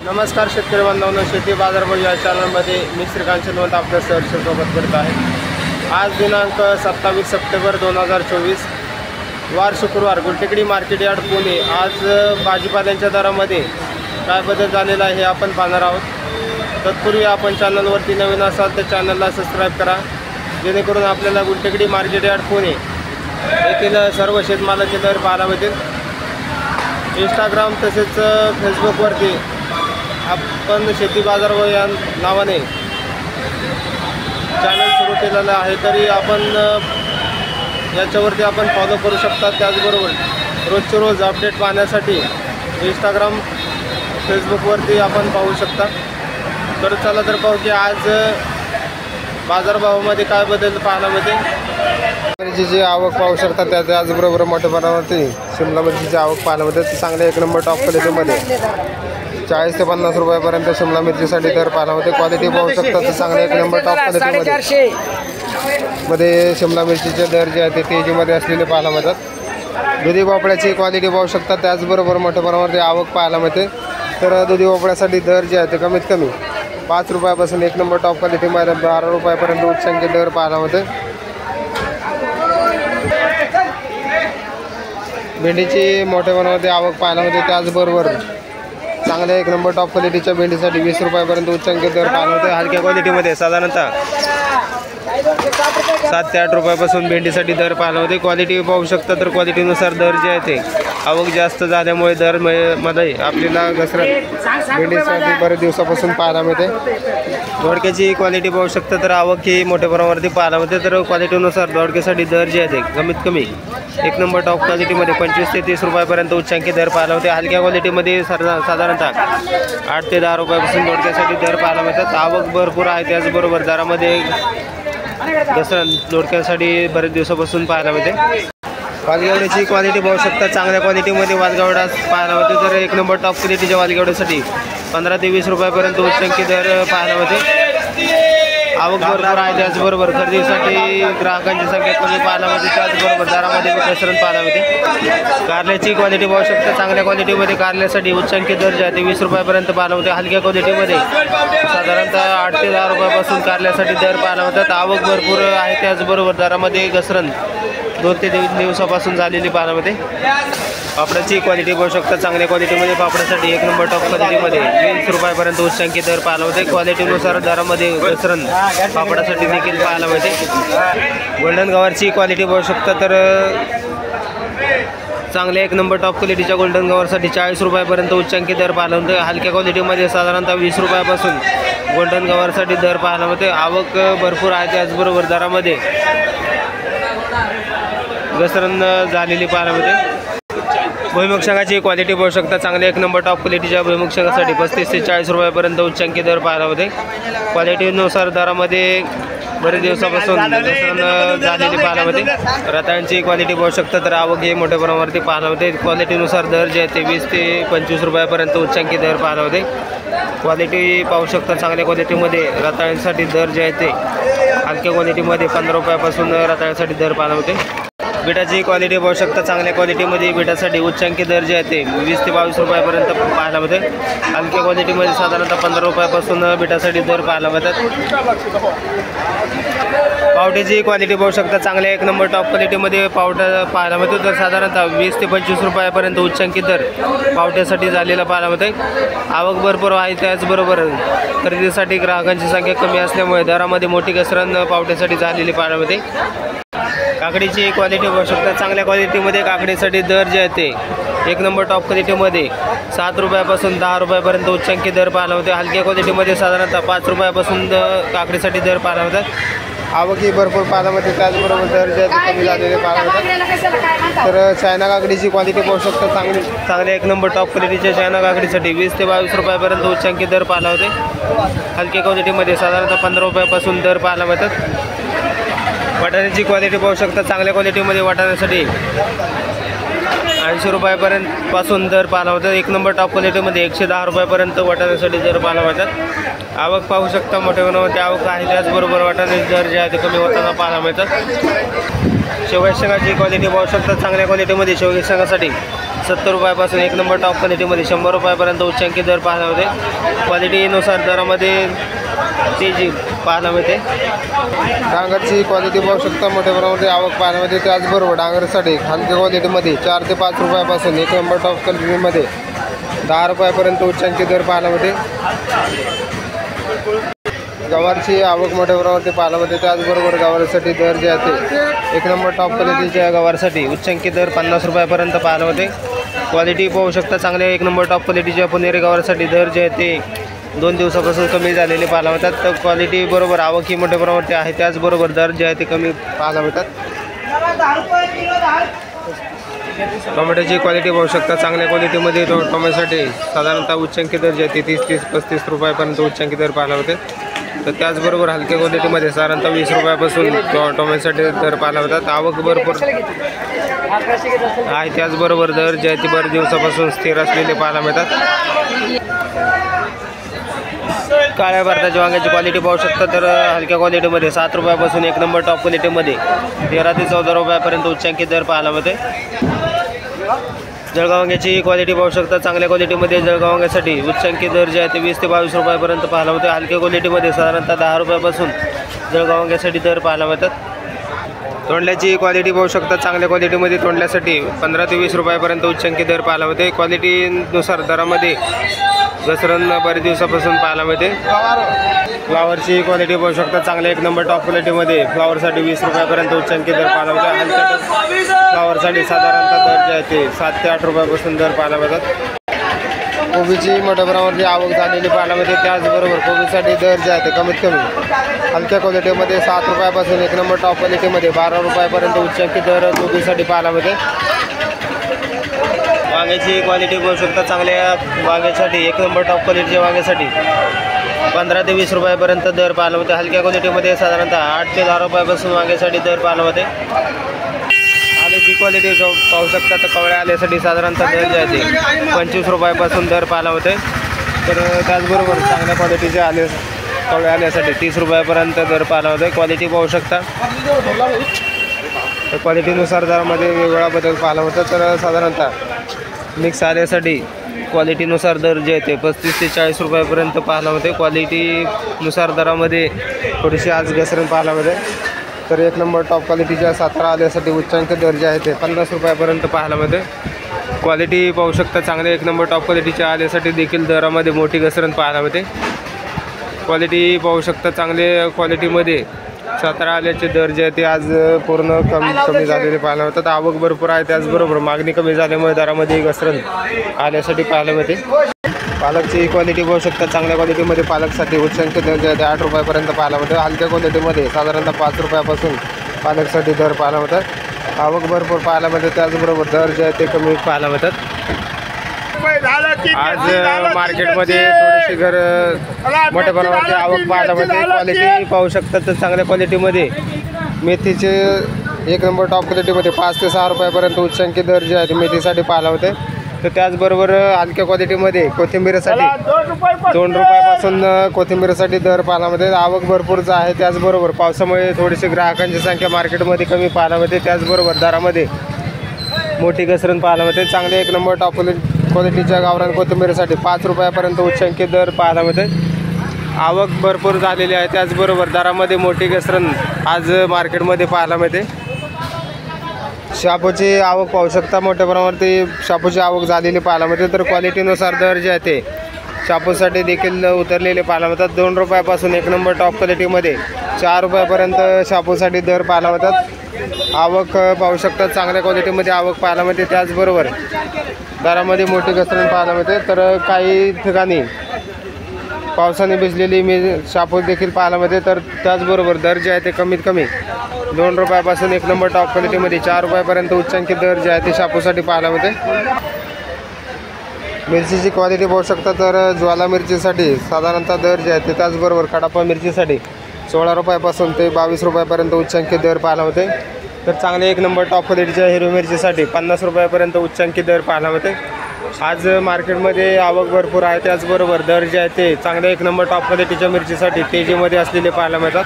नमस्कार शेतकरी बांधवांनो, शेती बाजारभाव या चॅनलमध्ये मी श्रीकांत चंदवत आपलं सोबत करत आहे। आज दिनांक 27 सप्टेंबर 2024 वार शुक्रवार गुलटेकडी मार्केट यार्ड पुणे। आज भाजीपाल्यांच्या दरामध्ये काय बदल झालेला आहे हे आपण पाहणार आहोत। तत्पूर्वी आपण चॅनलवरती नवीन असाल तर चॅनलला सबस्क्राईब करा, जेणेकरून आपल्याला गुलटेकडी मार्केट यार्ड पुणे येथील सर्व शेतमालाचे दर पाहायला मिळतील। इंस्टाग्राम तसेच फेसबुकवरती आपण शेती बाजारभाव या नावाने चॅनल सुरू केलेलं आहे, तरी आपण याच्यावरती आपण फॉलो करू शकता। त्याचबरोबर रोजचे रोज अपडेट पाहण्यासाठी इंस्टाग्राम फेसबुकवरती आपण पाहू शकता। तर चला तर पाहू की आज बाजारभावामध्ये काय बदल पाहायला मिळते। मिरचीची आवक पाहू शकता, त्याचबरोबर मोठ्या प्रमाणावरती शिमला मिरचीची आवक पाहायला मिळते। चांगले एक नंबर टॉप क्वालिटीमध्ये 40 ते 50 रुपयापर्यंत शिमला मिरचीसाठी दर पाहायला मिळते। क्वालिटी पाहू शकता तर चांगले एक नंबर टॉप क्वालिटीमध्ये मध्ये शिमला मिरचीचे दर जे आहेत ते तेजीमध्ये असलेले पाहायला मिळतात। दुधी भोपळ्याची क्वालिटी पाहू शकता, त्याचबरोबर मोठ्या प्रमाणावरती आवक पाहायला मिळते। तर दुधी भोपळ्यासाठी दर जे आहे ते कमीत कमी 5 रुपयापासून एक नंबर टॉप क्वालिटीमध्ये 12 रुपयापर्यंत उच्चांकी दर पाहायला मिळते। भेंडीची मोठ्या प्रमाणावरती आवक पाहायला मिळते। त्याचबरोबर चांगल्या एक नंबर टॉप क्वालिटीच्या भेंडीसाठी 20 रुपयापर्यंत उच्चांकी दर पाहायला मिळते। हलक्या क्वालिटीमध्ये साधारणतः 7 ते 8 रुपयापासून भेंडीसाठी दर पाहायला मिळते। क्वालिटी पाहू शकता तर क्वालिटीनुसार दर जे आहे ते आवक जास्त झाल्यामुळे दर मध्ये आपल्याला घसरत भेंडीसाठी बरेच दिवसापासून पाहायला मिळते। दोडक्याची क्वालिटी पाहू शकता तर आवक ही मोठ्या प्रमाणावरती पाहायला मिळते। तर क्वालिटीनुसार दोडक्यासाठी दर जे आहे ते कमीत कमी एक नंबर टॉप क्वालिटीमध्ये 25 ते 30 रुपयापर्यंत उच्चांकी दर पाहायला मिळते। हलक्या क्वालिटीमध्ये साधारणतः 8 ते 10 रुपयापासून दोडक्यासाठी दर पाहायला मिळतात। आवक भरपूर आहे, त्याचबरोबर दरामध्ये घसरण दोडक्यासाठी बरेच दिवसापासून पाहायला मिळते। वालगेवड्याची क्वालिटी पाहू शकता, चांगल्या क्वालिटीमध्ये वालगेवडा पाहायला मिळते। तर एक नंबर टॉप क्वालिटीच्या वालगेवड्यासाठी 15 ते 20 रुपयापर्यंत उच्चांकी दर पाहायला मिळते। आवक भरपूर आहे, त्याचबरोबर खरेदीसाठी ग्राहकांची संख्या कमी पाहायला मिळते। त्याचबरोबर दरामध्ये घसरण पाहायला मिळते। कारल्याची क्वालिटी पाहू शकता, चांगल्या क्वालिटीमध्ये कारल्यासाठी उच्चांकी दर जे आहे ते 20 रुपयापर्यंत पाहायला मिळते। हलक्या क्वालिटीमध्ये साधारणतः 8 ते 10 रुपयापासून कारल्यासाठी दर पाहायला मिळतात। आवक भरपूर आहे, त्याचबरोबर दरामध्ये घसरण 2 ते 3 दिवसापासून झालेली पाहायला मिळते। पापडाची क्वालिटी पाहू शकता, चांगल्या क्वालिटीमध्ये पापडासाठी एक नंबर टॉप क्वालिटीमध्ये 20 रुपयापर्यंत उच्चांकी दर पाहायला मिळते। क्वालिटीनुसार दरामध्ये घसरण पापडासाठी देखील पाहायला मिळते। गोल्डन गवारची क्वालिटी पाहू शकता तर चांगल्या एक नंबर टॉप क्वालिटीच्या गोल्डन गवारसाठी 40 रुपयापर्यंत उच्चांकी दर पाहायला मिळते। हलक्या क्वालिटीमध्ये साधारणतः 20 रुपयापासून गोल्डन गवारसाठी दर पाहायला मिळते। आवक भरपूर आहे, त्याचबरोबर दरामध्ये घसरण झालेली पाहायला मिळते। भुईमुग शेंगाची क्वालिटी पाहू शकता, चांगल्या एक नंबर टॉप क्वालिटीच्या भुईमुग शेंगासाठी 35 ते 40 रुपयापर्यंत उच्चांकी दर पाहायला होते। क्वालिटीनुसार दरामध्ये बरेच दिवसापासून घसरण झालेली पाहायला मिळते। रताळ्यांची क्वालिटी पाहू शकता तर आवक हे मोठ्या प्रमाणावरती पाहायला होते। क्वालिटीनुसार दर जे आहे ते 20 ते 25 रुपयापर्यंत उच्चांकी दर पाहायला होते। क्वालिटी पाहू शकता, चांगल्या क्वालिटीमध्ये रताळ्यांसाठी दर जे आहे ते हलक्या क्वालिटीमध्ये 15 रुपयापासून रताळ्यांसाठी दर पाहायला होते। बिटाची क्वालिटी पाहू शकता, चांगल्या क्वालिटीमध्ये बिटासाठी उच्चांकी दर जे आहे ते 20 ते 22 रुपयापर्यंत पाहायला मिळते। हलक्या क्वालिटीमध्ये साधारणतः 15 रुपयापासून बिटासाठी दर पाहायला मिळतात। पावट्याची क्वालिटी पाहू शकता, चांगल्या एक नंबर टॉप क्वालिटीमध्ये पावटा पाहायला मिळतो। तर साधारणतः 20 ते 25 रुपयापर्यंत उच्चांकी दर पावट्यासाठी झालेला पाहायला मिळते। आवक भरपूर आहे, त्याचबरोबर खरेदीसाठी ग्राहकांची संख्या कमी असल्यामुळे दरामध्ये मोठी घसरण पावट्यासाठी झालेली पाहायला मिळते। काकडीची क्वालिटी पाहू शकता, चांगल्या क्वालिटीमध्ये काकडीसाठी दर जे आहे ते एक नंबर टॉप क्वालिटीमध्ये 7 रुपयापासून 10 रुपयापर्यंत उच्चांकी दर पाहायला होते। हलक्या क्वालिटीमध्ये साधारणतः 5 रुपयापासून काकडीसाठी दर पाहायला होतात। आवक ही भरपूर पाहायला मिळते, त्याचबरोबर दर जे आहे ते कमी झालेले पाहायला होतात। तर चायना काकडीची क्वालिटी पाहू शकता, चांगल्या एक नंबर टॉप क्वालिटीच्या चायना काकडीसाठी 20 ते 22 रुपयापर्यंत उच्चांकी दर पाहायला होते। हलक्या क्वालिटीमध्ये साधारणतः 15 रुपयापासून दर पाहायला मिळतात। वाटाण्याची क्वालिटी पाहू शकता, चांगल्या क्वालिटीमध्ये वाटाण्यासाठी 80 रुपयापर्यंत पासून दर पाहायला होतात। एक नंबर टॉप क्वालिटीमध्ये 110 रुपयापर्यंत वाटाण्यासाठी दर पाहायला मिळतात। आवक पाहू शकता, मोठ्या प्रमाणामध्ये आवक आहे, त्याचबरोबर वाटाण्याचे दर जे आहे ते कमी होताना पाहायला मिळतात। शेवग्या शेंगाची क्वालिटी पाहू शकता चांगल्या क्वालिटीमध्ये शेवग्या शेंगासाठी 70 रुपयापासून एक नंबर टॉप क्वालिटीमध्ये 100 रुपयापर्यंत उच्चांकी दर पाहायला मिळते। क्वालिटीनुसार दरामध्ये तेजी पाहायला मिळते। डांगरची क्वालिटी पाहू शकता मोठ्या प्रमाणामध्ये आवक पाहायला मिळते। त्याचबरोबर डांगरसाठी हलक्या क्वालिटीमध्ये 4 ते 5 रुपयापासून एक नंबर टॉप क्वालिटीमध्ये 10 रुपयापर्यंत उच्चांकी दर पाहायला मिळते। गवारची आवक मोठ्या प्रमाणामध्ये पाहायला मिळते। त्याचबरोबर गवारीसाठी दर जे आहे ते एक नंबर टॉप क्वालिटीच्या गवारसाठी उच्चांकी दर 50 रुपयापर्यंत पाहायला मिळते। क्वालिटी पाहू शकता चांगल्या एक नंबर टॉप क्वालिटीच्या पुणेरी गवारसाठी दर जे आहे ते 2 दिवसापासून कमी झालेले पाहायला मिळतात। तर क्वालिटी बरोबर आवक ही मोठ्या प्रमाणात आहे, त्याचबरोबर दर जे आहे ते कमी पाहायला मिळतात। टोमॅटोची क्वालिटी पाहू शकता चांगल्या क्वालिटीमध्ये टोमॅटोसाठी साधारणतः उच्चांकी दर जे आहे ते 30-35 रुपयापर्यंत उच्चांकी दर पाहायला मिळते। तर त्याचबरोबर हलक्या क्वालिटीमध्ये साधारणतः 20 रुपयापासून टोमॅटोसाठी दर पाहायला मिळतात। आवक भरपूर आहे, त्याचबरोबर दर जे आहे ते बरेच दिवसापासून स्थिर असलेले पाहायला मिळतात। काळ्या भारताच्या वांग्याची क्वालिटी पाहू शकता तर हलक्या क्वालिटीमध्ये 7 रुपयापासून एक नंबर टॉप क्वालिटीमध्ये 13 ते 14 रुपयापर्यंत उच्चांकी दर पाहायला मिळते। जळगाव वांग्याची क्वालिटी पाहू शकता चांगल्या क्वालिटीमध्ये जळगाव वांग्यासाठी उच्चांकी दर जे आहे ते 20 ते 22 रुपयापर्यंत पाहायला मिळते। हलक्या क्वालिटीमध्ये साधारणतः 10 रुपयापासून जळगाव वांग्यासाठी दर पाहायला मिळतात। तोंडल्याची क्वालिटी पाहू शकता चांगल्या क्वालिटीमध्ये तोंडल्यासाठी 15 ते 20 रुपयापर्यंत उच्चांकी दर पाहायला मिळते। क्वालिटीनुसार दरामध्ये घसरण बरेच दिवसापासून पाहायला मिळते। फ्लावरची क्वालिटी पाहू शकता चांगल्या एक नंबर टॉप क्वालिटीमध्ये फ्लावरसाठी 20 रुपयापर्यंत उच्चांकी दर पाहायला मिळते। हलक्या फ्लावरसाठी साधारणतः दर जे आहे ते 7 ते 8 रुपयापासून दर पाहायला मिळतात। कोबीची मोठ्या प्रमाणावरती आवक झालेली पाहायला मिळते। त्याचबरोबर कोबीसाठी दर जे आहे ते कमीत कमी हलक्या क्वालिटीमध्ये 7 रुपयापासून एक नंबर टॉप क्वालिटीमध्ये 12 रुपयापर्यंत उच्चांकी दर कोबीसाठी पाहायला मिळते। वांग्याची क्वालिटी पाहू शकता चांगल्या वांग्यासाठी एक नंबर टॉप क्वालिटीच्या वांग्यासाठी 15 ते 20 रुपयापर्यंत दर पाहायला मिळते। हलक्या क्वालिटीमध्ये साधारणतः 8 ते 10 रुपयापासून वांग्यासाठी दर पाहायला मिळते। आल्याची क्वालिटी पाहू शकता तर कवळ्या आल्यासाठी साधारणतः दर जे आहे ते 25 रुपयापासून दर पाहायला मिळते। तर त्याचबरोबर चांगल्या क्वालिटीचे आले कवळ्या आल्यासाठी 30 रुपयापर्यंत दर पाहायला मिळते। क्वालिटी पाहू शकता तर क्वालिटीनुसार दरामध्ये वेगवेगळा बदल पाहायला मिळतो। तर साधारणतः मिक्स आल्यासाठी क्वालिटीनुसार दर जे आहे ते 35 ते 40 रुपयापर्यंत पाहायला मिळते। क्वालिटीनुसार दरामध्ये थोडीशी आज घसरण पाहायला मिळते। तर एक नंबर टॉप क्वालिटीच्या 17 आल्यासाठी उच्चांकी दर जे आहे ते 50 रुपयापर्यंत पाहायला मिळते। क्वालिटी पाहू शकता चांगले एक नंबर टॉप क्वालिटीच्या आल्यासाठी देखील दरामध्ये मोठी घसरण पाहायला मिळते। क्वालिटी पाहू शकता चांगले क्वालिटीमध्ये 17 आल्याचे दर जे आहे ते आज पूर्ण कमी झालेले पाहायला मिळतात। आवक भरपूर आहे, त्याचबरोबर मागणी कमी झाल्यामुळे दरामध्ये घसरण आल्यासाठी पाहायला मिळते। पालकची क्वालिटी पाहू शकता चांगल्या क्वालिटीमध्ये पालकसाठी उच्चांकी दर जे आहे ते 8 रुपयापर्यंत पाहायला मिळते। हलक्या क्वालिटीमध्ये साधारणतः 5 रुपयापासून पालकसाठी दर पाहायला मिळतात। आवक भरपूर पाहायला मिळते, त्याचबरोबर दर जे आहे ते कमी पाहायला मिळतात। आज मार्केटमध्ये थोडीशी मोठ्या प्रमाणात आवक पाहायला मिळते। क्वालिटी पाहू शकता तर चांगल्या क्वालिटीमध्ये मेथीचे एक नंबर टॉप क्वालिटीमध्ये 5 ते 6 रुपयापर्यंत उच्चांकी दर जे आहे ते मेथीसाठी पाहायला मिळते। तर त्याचबरोबर हलक्या क्वालिटीमध्ये कोथिंबीरसाठी 2 रुपयापासून कोथिंबीरसाठी दर पाहायला मिळते। आवक भरपूरच आहे, त्याचबरोबर पावसामुळे थोडीशी ग्राहकांची संख्या मार्केटमध्ये कमी पाहायला मिळते। त्याचबरोबर दरामध्ये मोठी घसरण पाहायला मिळते। चांगले एक नंबर टॉप क्वालिटीच्या गावरान कोथिंबीरसाठी 5 रुपयापर्यंत उच्चांकी दर पाहायला मिळते। आवक भरपूर झालेली आहे, त्याचबरोबर दरामध्ये मोठी घसरण आज मार्केटमध्ये पाहायला मिळते। शापूची आवक पाहू शकता मोठ्या प्रमाणावरती शापूची आवक झालेली पाहायला मिळते। तर क्वालिटीनुसार दर जे आहे ते शापूसाठी देखील उतरलेले पाहायला मिळतात। 2 रुपयापासून एक नंबर टॉप क्वालिटीमध्ये 4 रुपयापर्यंत शापूसाठी दर पाहायला मिळतात। आवक पाहू शकता चांगल्या क्वालिटीमध्ये आवक पाहायला मिळते, त्याचबरोबर दरामध्ये मोठी घसरण पाहायला मिळते। तर काही ठिकाणी पावसाने भिजलेली शापूस देखील पाहायला मिळते। तर त्याचबरोबर दर जे आहे ते कमीत कमी 2 रुपयापासून एक नंबर टॉप क्वालिटीमध्ये 4 रुपयापर्यंत उच्चांकी दर जे आहे ते शापूसाठी पाहायला मिळते। मिरचीची क्वालिटी पाहू शकता तर ज्वाला मिरचीसाठी साधारणतः दर जे आहे ते त्याचबरोबर खडापा मिरचीसाठी 16 रुपयापासून ते 22 रुपयापर्यंत उच्चांकी दर पाहायला मिळते। तर चांगले एक नंबर टॉप क्वालिटीच्या हिरवी मिरचीसाठी 50 रुपयापर्यंत उच्चांकी दर पाहायला मिळते। आज मार्केटमध्ये आवक भरपूर आहे, त्याचबरोबर दर जे आहे ते चांगले एक नंबर टॉप क्वालिटीच्या मिरचीसाठी तेजीमध्ये असलेले पाहायला मिळतात।